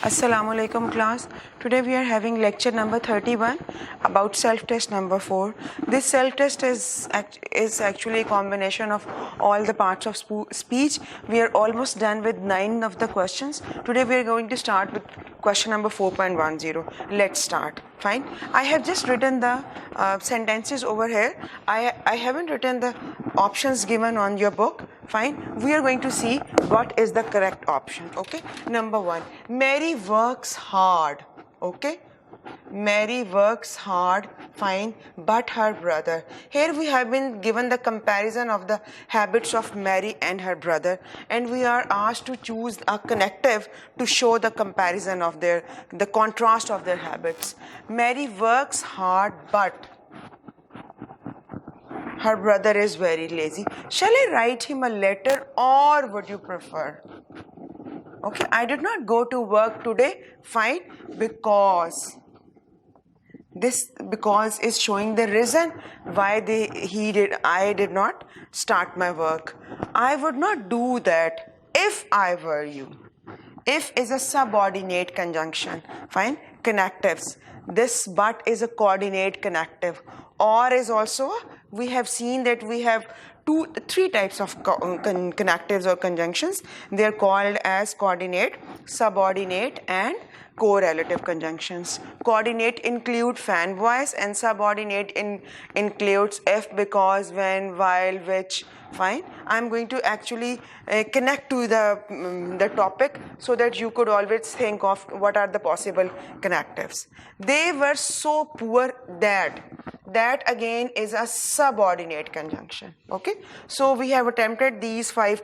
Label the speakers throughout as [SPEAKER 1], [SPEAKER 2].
[SPEAKER 1] Assalamu alaikum class. Today we are having lecture number 31 about self-test number 4. This self-test is actually a combination of all the parts of speech. We are almost done with 9 of the questions. Today we are going to start with question number 4.10. Let's start. Fine. I have just written the sentences over here. I haven't written the options given on your book. Fine. We are going to see what is the correct option. Okay. Number 1. Mary works hard. Okay. Mary works hard, fine, but her brother. Here we have been given the comparison of the habits of Mary and her brother, and we are asked to choose a connective to show the comparison of the contrast of their habits. Mary works hard, but her brother is very lazy. Shall I write him a letter, or would you prefer? Okay, I did not go to work today, fine, because this because is showing the reason why I did not start my work. I would not do that if I were you. If is a subordinate conjunction. Fine. Connectives. This but is a coordinate connective. Or is also, we have seen that we have three types of connectives or conjunctions. They are called as coordinate, subordinate, and correlative conjunctions. Coordinate include fan, voice, and subordinate includes if, because, when, while, which. Fine. I'm going to actually connect to the topic so that you could always think of what are the possible connectives. They were so poor that again is a subordinate conjunction. Okay, so we have attempted these 5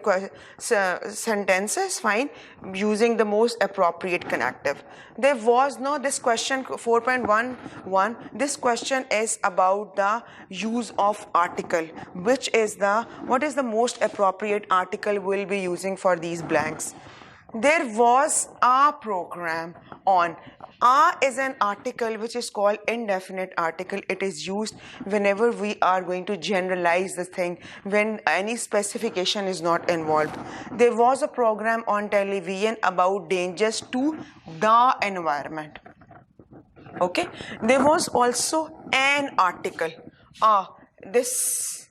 [SPEAKER 1] sentences, fine, using the most appropriate connective. There was no, this question 4.11, this question is about the use of article, which is what is the most appropriate article we'll be using for these blanks. There was a program on. A is an article which is called indefinite article. It is used whenever we are going to generalize the thing, when any specification is not involved. There was a program on television about dangers to the environment. Okay. There was also an article. This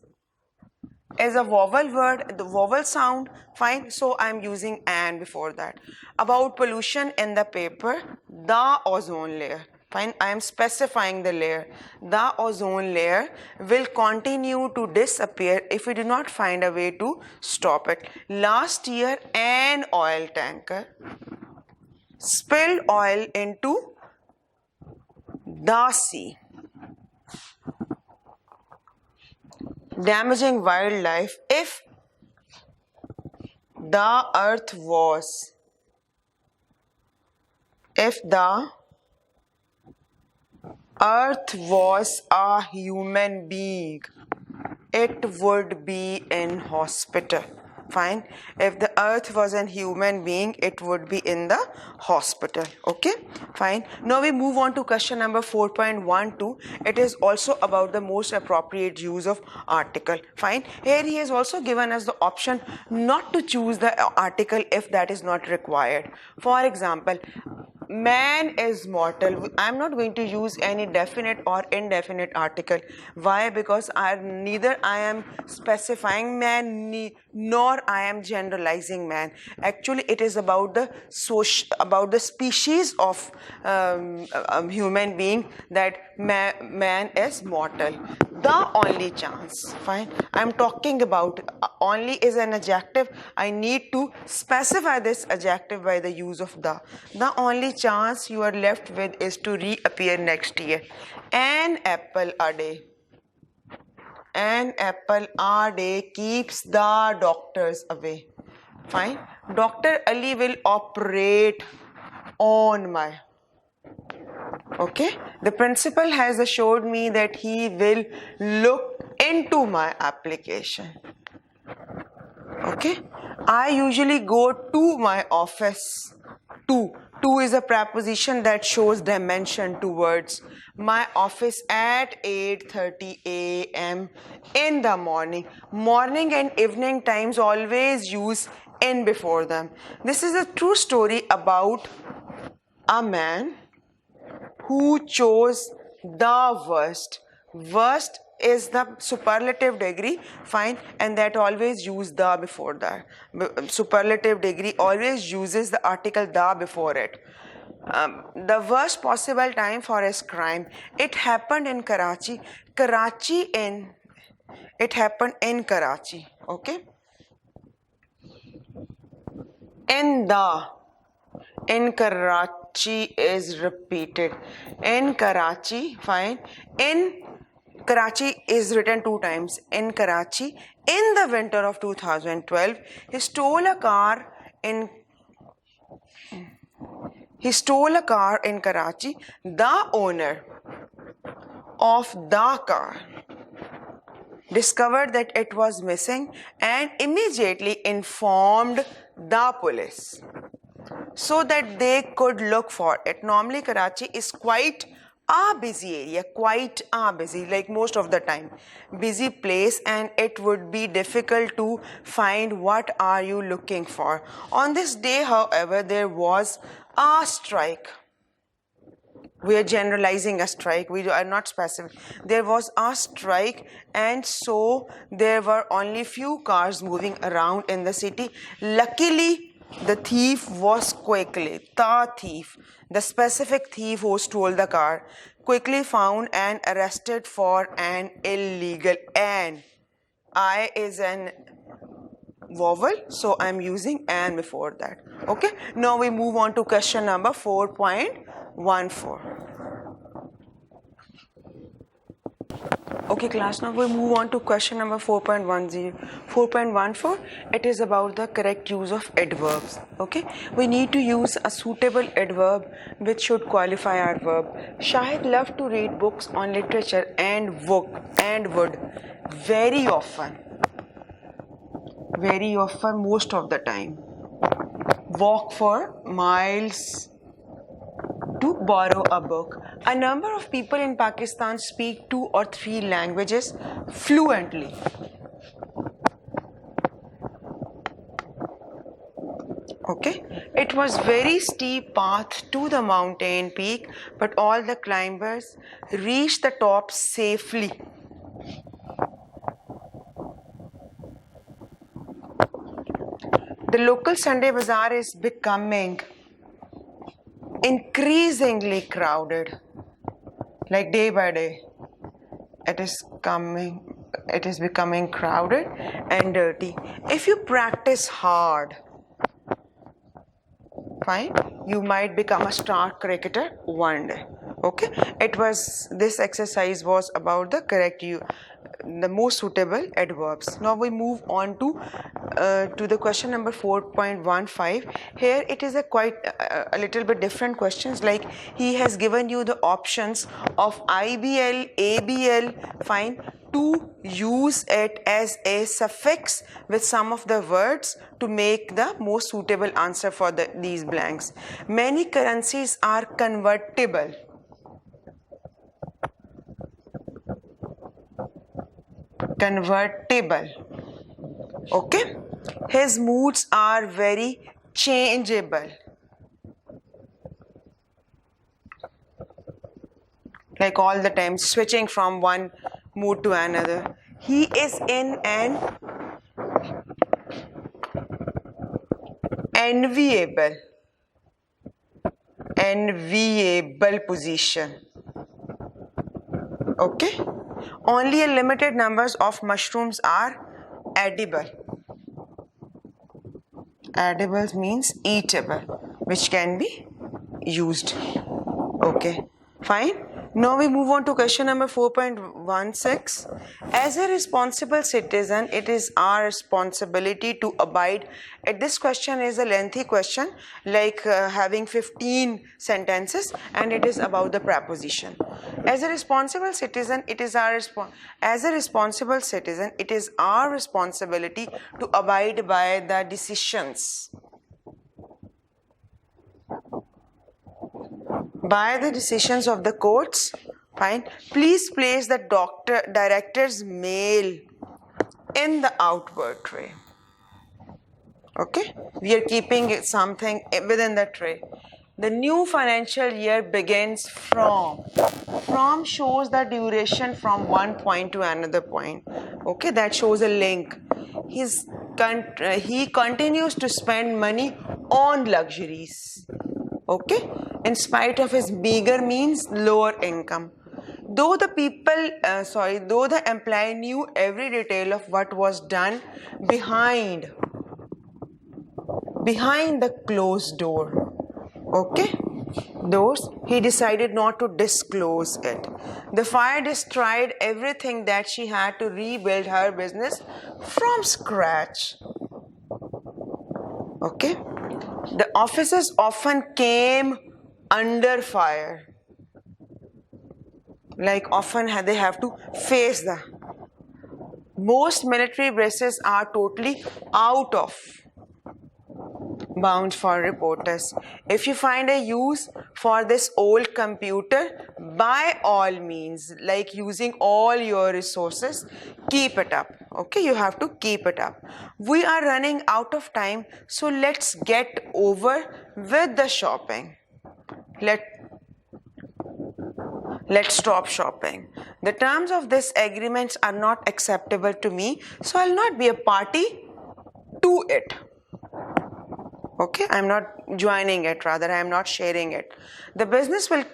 [SPEAKER 1] is a vowel word, the vowel sound, fine, so I'm using an before that. About pollution in the paper, the ozone layer, fine, I am specifying the layer. The ozone layer will continue to disappear if we do not find a way to stop it. Last year, an oil tanker spilled oil into the sea, damaging wildlife. If the earth was a human being, it would be in hospital. Fine. If the earth was a human being, it would be in the hospital. Okay, fine. Now we move on to question number 4.12. It is also about the most appropriate use of article. Fine. Here he has also given us the option not to choose the article if that is not required. For example, man is mortal. I'm not going to use any definite or indefinite article. Why? Because neither I am specifying man nor I am generalizing man. Actually, it is about the species of human being that man is mortal. The only chance. Fine. I'm talking about only is an adjective. I need to specify this adjective by the use of the. The only chance you are left with is to reappear next year. An apple a day. An apple a day keeps the doctors away. Fine. Dr. Ali will operate on my. Okay. The principal has assured me that he will look into my application. Okay. I usually go to my office. To is a preposition that shows dimension to words. My office at 8:30 a.m. in the morning. Morning and evening times always use in before them. This is a true story about a man who chose the worst. Worst is the superlative degree, fine, and that always use the before that. Superlative degree always uses the article the before it. The worst possible time for his crime. It happened in Karachi. It happened in Karachi. Okay. In Karachi is repeated. In Karachi, fine. In Karachi is written 2 times. In Karachi, in the winter of 2012, he stole a car in Karachi. The owner of the car discovered that it was missing and immediately informed the police so that they could look for it. Normally, Karachi is quite a busy area, like most of the time, busy place, and it would be difficult to find what are you looking for. On this day, however, there was a strike. We are generalizing a strike. We are not specific. There was a strike, and so there were only few cars moving around in the city. Luckily, the thief was the specific thief who stole the car, quickly found and arrested for an illegal. And I is an vowel, so I'm using and before that. Okay. Now we move on to question number 4.14. Okay, class, now we move on to question number 4.14. It is about the correct use of adverbs. Okay, we need to use a suitable adverb which should qualify our verb. Shahid loved to read books on literature and would very often, most of the time, walk for miles to borrow a book. A number of people in Pakistan speak 2 or 3 languages fluently. Okay, it was very steep path to the mountain peak, but all the climbers reached the top safely. The local Sunday bazaar is becoming increasingly crowded, like day by day. It is becoming crowded and dirty. If you practice hard, fine, you might become a star cricketer one day. Okay, this exercise was about the the most suitable adverbs. Now we move on to the question number 4.15. Here it is a little bit different questions. Like, he has given you the options of IBL, ABL, fine, to use it as a suffix with some of the words to make the most suitable answer for these blanks. Many currencies are convertible. Okay, his moods are very changeable, like all the time switching from one mood to another. He is in an enviable position. Okay, only a limited numbers of mushrooms are edible. Edible means eatable, which can be used. Okay, fine. Now we move on to question number 4.16. As a responsible citizen, it is our responsibility to abide. This question is a lengthy question, like having 15 sentences, and it is about the preposition. As a responsible citizen, it is our responsibility to abide by the decisions. By the decisions of the courts, fine. Please place the director's mail in the outward tray. Okay, we are keeping something within the tray. The new financial year begins from. From shows the duration from one point to another point. Okay, that shows a link. He continues to spend money on luxuries. Okay, in spite of his meager means, lower income. Though the employee knew every detail of what was done behind the closed door. Okay, those he decided not to disclose it. The fire destroyed everything that she had to rebuild her business from scratch. Okay, the officers often came under fire. Like often they have to face the. Most military bases are totally out of bounds for reporters. If you find a use for this old computer, by all means, like using all your resources, keep it up. Okay, you have to keep it up. We are running out of time, so let's get over with the shopping. Let's stop shopping. The terms of this agreement are not acceptable to me, so I'll not be a party to it. Okay, I'm not joining it, rather I am not sharing it. The business will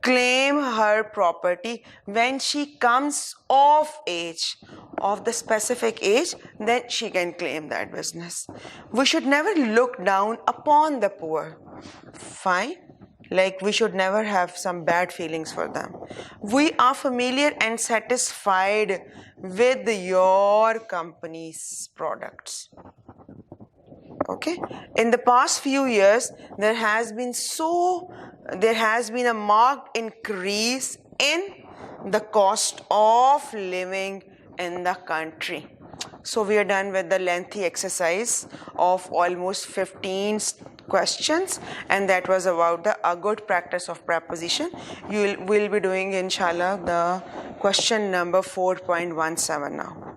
[SPEAKER 1] claim her property when she comes of age, of the specific age, then she can claim that business. We should never look down upon the poor. Fine. Like we should never have some bad feelings for them. We are familiar and satisfied with your company's products. Okay, in the past few years there has been a marked increase in the cost of living in the country. So we are done with the lengthy exercise of almost 15 questions, and that was about a good practice of preposition. Will be doing inshallah the question number 4.17 now.